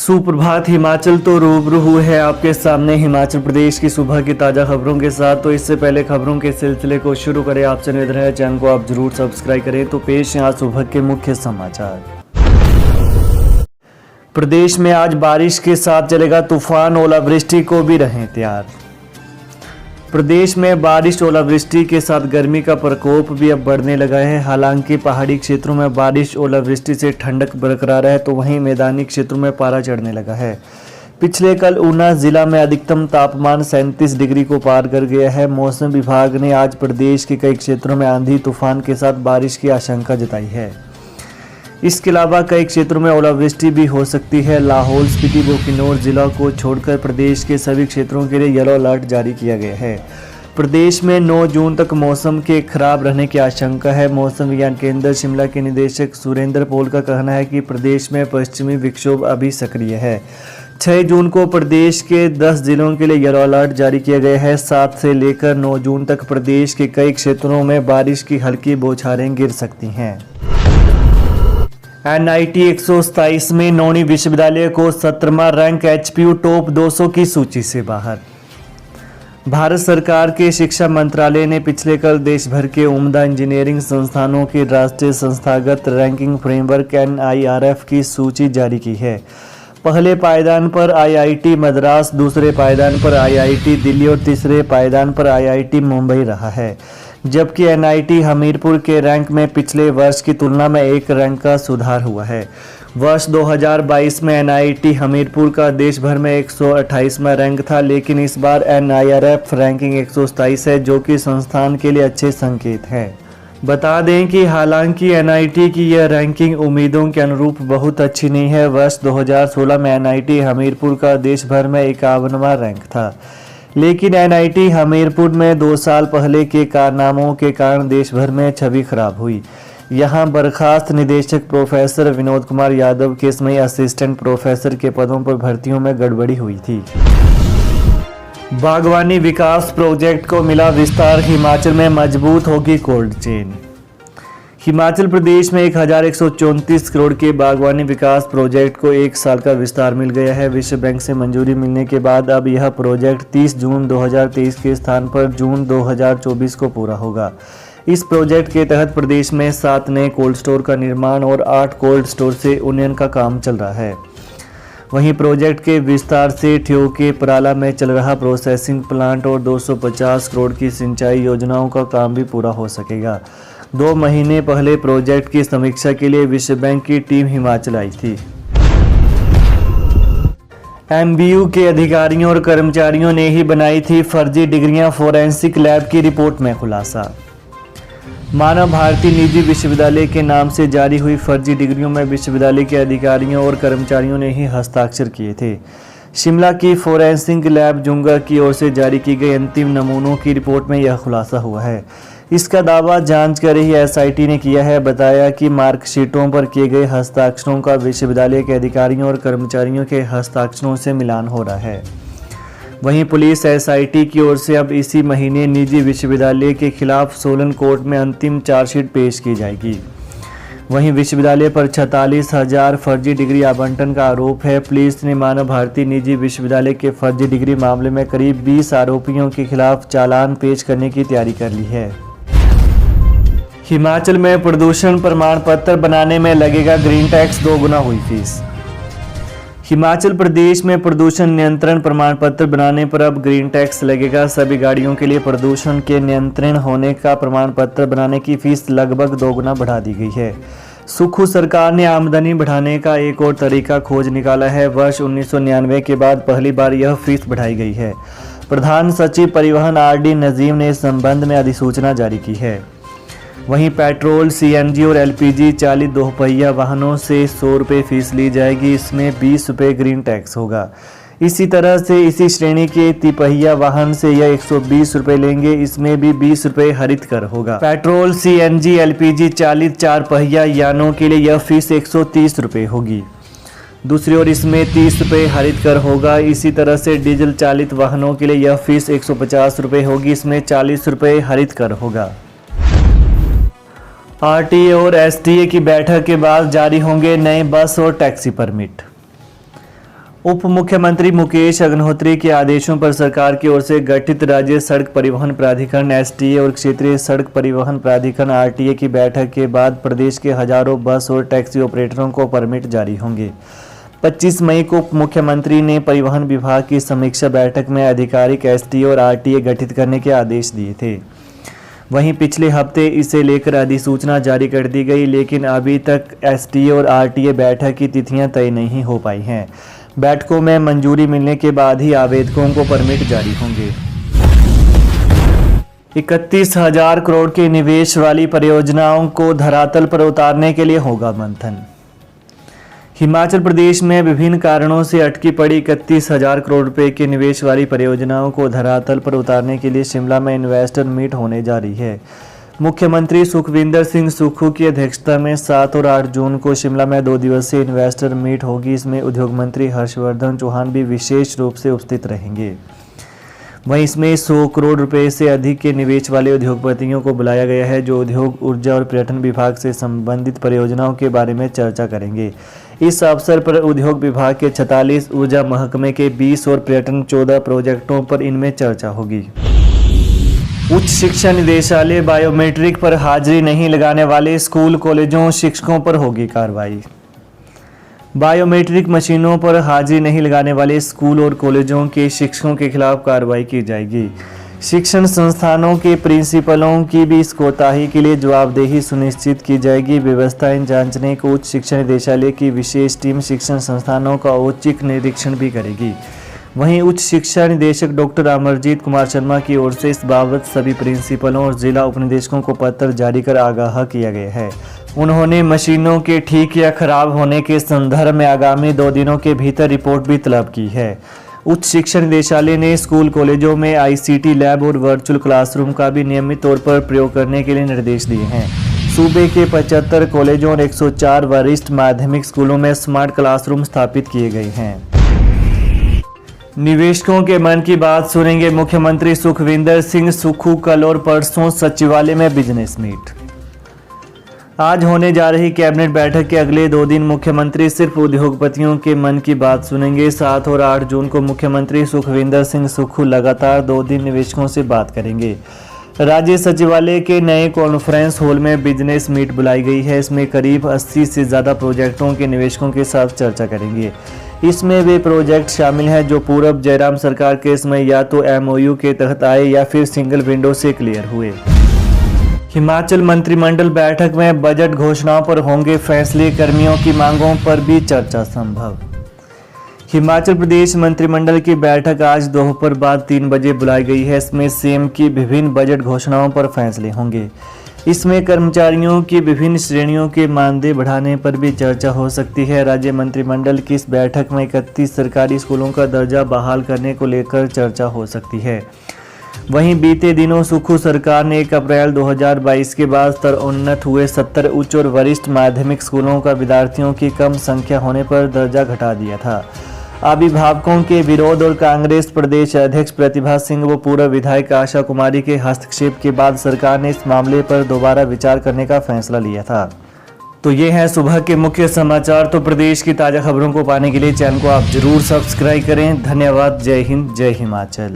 सुप्रभात। हिमाचल तो रूबरू हुए है आपके सामने हिमाचल प्रदेश की सुबह की ताज़ा खबरों के साथ। तो इससे पहले खबरों के सिलसिले को शुरू करें, आपसे निवेदन है चैनल को आप जरूर सब्सक्राइब करें। तो पेश है आज सुबह के मुख्य समाचार। प्रदेश में आज बारिश के साथ चलेगा तूफान, ओलावृष्टि को भी रहें तैयार। प्रदेश में बारिश ओलावृष्टि के साथ गर्मी का प्रकोप भी अब बढ़ने लगा है। हालांकि पहाड़ी क्षेत्रों में बारिश ओलावृष्टि से ठंडक बरकरार है, तो वहीं मैदानी क्षेत्रों में पारा चढ़ने लगा है। पिछले कल ऊना जिला में अधिकतम तापमान 37 डिग्री को पार कर गया है। मौसम विभाग ने आज प्रदेश के कई क्षेत्रों में आंधी तूफान के साथ बारिश की आशंका जताई है। इसके अलावा कई क्षेत्रों में ओलावृष्टि भी हो सकती है। लाहौल स्पीति व किन्नौर जिला को छोड़कर प्रदेश के सभी क्षेत्रों के लिए येलो अलर्ट जारी किया गया है। प्रदेश में 9 जून तक मौसम के खराब रहने की आशंका है। मौसम विज्ञान केंद्र शिमला के निदेशक सुरेंद्र पॉल का कहना है कि प्रदेश में पश्चिमी विक्षोभ अभी सक्रिय है। 6 जून को प्रदेश के 10 जिलों के लिए येलो अलर्ट जारी किया गया है। 7 से लेकर 9 जून तक प्रदेश के कई क्षेत्रों में बारिश की हल्की बौछारें गिर सकती हैं। NIT 127 में नौणी विश्वविद्यालय को 17वां रैंक, HPU टॉप 200 की सूची से बाहर। भारत सरकार के शिक्षा मंत्रालय ने पिछले कल देश भर के उम्दा इंजीनियरिंग संस्थानों की राष्ट्रीय संस्थागत रैंकिंग फ्रेमवर्क NIRF की सूची जारी की है। पहले पायदान पर IIT मद्रास, दूसरे पायदान पर IIT दिल्ली और तीसरे पायदान पर IIT मुंबई रहा है। जबकि NIT हमीरपुर के रैंक में पिछले वर्ष की तुलना में 1 रैंक का सुधार हुआ है। वर्ष 2022 में NIT हमीरपुर का देश भर में 128वां रैंक था, लेकिन इस बार NIRF रैंकिंग 127 है, जो कि संस्थान के लिए अच्छे संकेत है। बता दें कि हालांकि NIT की यह रैंकिंग उम्मीदों के अनुरूप बहुत अच्छी नहीं है। वर्ष 2016 में NIT हमीरपुर का देश भर में 51वां रैंक था, लेकिन NIT हमीरपुर में 2 साल पहले के कारनामों के कारण देश भर में छवि खराब हुई। यहां बर्खास्त निदेशक प्रोफेसर विनोद कुमार यादव के समय असिस्टेंट प्रोफेसर के पदों पर भर्तियों में गड़बड़ी हुई थी। बागवानी विकास प्रोजेक्ट को मिला विस्तार, हिमाचल में मजबूत होगी कोल्ड चेन। हिमाचल प्रदेश में 1134 करोड़ के बागवानी विकास प्रोजेक्ट को 1 साल का विस्तार मिल गया है। विश्व बैंक से मंजूरी मिलने के बाद अब यह प्रोजेक्ट 30 जून 2023 के स्थान पर जून 2024 को पूरा होगा। इस प्रोजेक्ट के तहत प्रदेश में 7 नए कोल्ड स्टोर का निर्माण और 8 कोल्ड स्टोर से उन्नयन का काम चल रहा है। वहीं प्रोजेक्ट के विस्तार से ठियोग के पराला में चल रहा प्रोसेसिंग प्लांट और 250 करोड़ की सिंचाई योजनाओं का काम भी पूरा हो सकेगा। 2 महीने पहले प्रोजेक्ट की समीक्षा के लिए विश्व बैंक की टीम हिमाचल आई थी। MBU के अधिकारियों और कर्मचारियों ने ही बनाई थी फर्जी डिग्रियां, फोरेंसिक लैब की रिपोर्ट में खुलासा। मानव भारती निजी विश्वविद्यालय के नाम से जारी हुई फर्जी डिग्रियों में विश्वविद्यालय के अधिकारियों और कर्मचारियों ने ही हस्ताक्षर किए थे। शिमला की फोरेंसिक लैब जुंगा की ओर से जारी की गई अंतिम नमूनों की रिपोर्ट में यह खुलासा हुआ है। इसका दावा जांच कर रही SIT ने किया है। बताया कि मार्कशीटों पर किए गए हस्ताक्षरों का विश्वविद्यालय के अधिकारियों और कर्मचारियों के हस्ताक्षरों से मिलान हो रहा है। वहीं पुलिस SIT की ओर से अब इसी महीने निजी विश्वविद्यालय के खिलाफ सोलन कोर्ट में अंतिम चार्जशीट पेश की जाएगी। वहीं विश्वविद्यालय पर 46,000 फर्जी डिग्री आवंटन का आरोप है। पुलिस ने मानव भारती निजी विश्वविद्यालय के फर्जी डिग्री मामले में करीब 20 आरोपियों के खिलाफ चालान पेश करने की तैयारी कर ली है। हिमाचल में प्रदूषण प्रमाण पत्र बनाने में लगेगा ग्रीन टैक्स, 2 गुना हुई फीस। हिमाचल प्रदेश में प्रदूषण नियंत्रण प्रमाण पत्र बनाने पर अब ग्रीन टैक्स लगेगा। सभी गाड़ियों के लिए प्रदूषण के नियंत्रण होने का प्रमाण पत्र बनाने की फीस लगभग 2 गुना बढ़ा दी गई है। सुक्खू सरकार ने आमदनी बढ़ाने का एक और तरीका खोज निकाला है। वर्ष 1999 के बाद पहली बार यह फीस बढ़ाई गई है। प्रधान सचिव परिवहन RD नजीम ने इस संबंध में अधिसूचना जारी की है। वहीं पेट्रोल, CNG और LPG चालित दोपहिया वाहनों से 100 रुपये फीस ली जाएगी। इसमें 20 रुपये ग्रीन टैक्स होगा। इसी तरह से इसी श्रेणी के तिपहिया वाहन से यह 120 रुपये लेंगे। इसमें भी 20 रुपये हरित कर होगा। पेट्रोल, CNG, LPG चालित 4 पहिया यानों के लिए यह फीस 130 रुपये होगी। दूसरी ओर इसमें 30 रुपये हरित कर होगा। इसी तरह से डीजल चालित वाहनों के लिए यह फीस 150 रुपये होगी। इसमें 40 रुपये हरित कर होगा। RTA और STA की बैठक के बाद जारी होंगे नए बस और टैक्सी परमिट। उप मुख्यमंत्री मुकेश अग्निहोत्री के आदेशों पर सरकार की ओर से गठित राज्य सड़क परिवहन प्राधिकरण एसटीए और क्षेत्रीय सड़क परिवहन प्राधिकरण आरटीए की बैठक के बाद प्रदेश के हजारों बस और टैक्सी ऑपरेटरों को परमिट जारी होंगे। 25 मई को उप मुख्यमंत्री ने परिवहन विभाग की समीक्षा बैठक में आधिकारिक एसटीए और आरटीए गठित करने के आदेश दिए थे। वहीं पिछले हफ्ते इसे लेकर अधिसूचना जारी कर दी गई, लेकिन अभी तक एसटीए और आरटीए बैठक की तिथियां तय नहीं हो पाई हैं। बैठकों में मंजूरी मिलने के बाद ही आवेदकों को परमिट जारी होंगे। 31,000 करोड़ के निवेश वाली परियोजनाओं को धरातल पर उतारने के लिए होगा मंथन। हिमाचल प्रदेश में विभिन्न कारणों से अटकी पड़ी 31,000 करोड़ रुपए के निवेश वाली परियोजनाओं को धरातल पर उतारने के लिए शिमला में इन्वेस्टर मीट होने जा रही है। मुख्यमंत्री सुखविंदर सिंह सुक्खू की अध्यक्षता में 7 और 8 जून को शिमला में 2 दिवसीय इन्वेस्टर मीट होगी। इसमें उद्योग मंत्री हर्षवर्धन चौहान भी विशेष रूप से उपस्थित रहेंगे। वहीं इसमें 100 करोड़ रुपए से अधिक के निवेश वाले उद्योगपतियों को बुलाया गया है, जो उद्योग, ऊर्जा और पर्यटन विभाग से संबंधित परियोजनाओं के बारे में चर्चा करेंगे। इस अवसर पर उद्योग विभाग के 46, ऊर्जा महकमे के 20 और पर्यटन 14 प्रोजेक्टों पर इनमें चर्चा होगी। उच्च शिक्षा निदेशालय बायोमेट्रिक पर हाजिरी नहीं लगाने वाले स्कूल, कॉलेजों, शिक्षकों पर होगी कार्रवाई। बायोमेट्रिक मशीनों पर हाजिरी नहीं लगाने वाले स्कूल और कॉलेजों के शिक्षकों के खिलाफ कार्रवाई की जाएगी। शिक्षण संस्थानों के प्रिंसिपलों की भी इस कोताही के लिए जवाबदेही सुनिश्चित की जाएगी। व्यवस्थाएं जांचने को उच्च शिक्षा निदेशालय की विशेष टीम शिक्षण संस्थानों का औचक निरीक्षण भी करेगी। वहीं उच्च शिक्षा निदेशक डॉक्टर अमरजीत कुमार शर्मा की ओर से इस बाबत सभी प्रिंसिपलों और जिला उपनिदेशकों को पत्र जारी कर आगाह किया गया है। उन्होंने मशीनों के ठीक या खराब होने के संदर्भ में आगामी 2 दिनों के भीतर रिपोर्ट भी तलब की है। उच्च शिक्षा निदेशालय ने स्कूल, कॉलेजों में आईसीटी लैब और वर्चुअल क्लासरूम का भी नियमित तौर पर प्रयोग करने के लिए निर्देश दिए हैं। सूबे के 75 कॉलेजों और 104 वरिष्ठ माध्यमिक स्कूलों में स्मार्ट क्लासरूम स्थापित किए गए हैं। निवेशकों के मन की बात सुनेंगे मुख्यमंत्री सुखविंदर सिंह सुक्खू। कल और परसों सचिवालय में बिजनेस मीट। आज होने जा रही कैबिनेट बैठक के अगले 2 दिन मुख्यमंत्री सिर्फ उद्योगपतियों के मन की बात सुनेंगे। 7 और 8 जून को मुख्यमंत्री सुखविंदर सिंह सुक्खू लगातार 2 दिन निवेशकों से बात करेंगे। राज्य सचिवालय के नए कॉन्फ्रेंस हॉल में बिजनेस मीट बुलाई गई है। इसमें करीब 80 से ज़्यादा प्रोजेक्टों के निवेशकों के साथ चर्चा करेंगे। इसमें वे प्रोजेक्ट शामिल हैं जो पूर्व जयराम सरकार के समय या तो एमओयू के तहत आए या फिर सिंगल विंडो से क्लियर हुए। हिमाचल मंत्रिमंडल बैठक में बजट घोषणाओं पर होंगे फैसले। कर्मियों की मांगों पर भी चर्चा संभव। हिमाचल प्रदेश मंत्रिमंडल की बैठक आज दोपहर बाद 3 बजे बुलाई गई है। इसमें सीएम की विभिन्न बजट घोषणाओं पर फैसले होंगे। इसमें कर्मचारियों की विभिन्न श्रेणियों के मानदेय बढ़ाने पर भी चर्चा हो सकती है। राज्य मंत्रिमंडल की इस बैठक में 31 सरकारी स्कूलों का दर्जा बहाल करने को लेकर चर्चा हो सकती है। वहीं बीते दिनों सुक्खू सरकार ने 1 अप्रैल 2022 के बाद स्तरोन्नत हुए 70 उच्च और वरिष्ठ माध्यमिक स्कूलों का विद्यार्थियों की कम संख्या होने पर दर्जा घटा दिया था। अभिभावकों के विरोध और कांग्रेस प्रदेश अध्यक्ष प्रतिभा सिंह व पूर्व विधायक आशा कुमारी के हस्तक्षेप के बाद सरकार ने इस मामले पर दोबारा विचार करने का फैसला लिया था। तो ये है सुबह के मुख्य समाचार। तो प्रदेश की ताज़ा खबरों को पाने के लिए चैनल को आप जरूर सब्सक्राइब करें। धन्यवाद। जय हिंद, जय हिमाचल।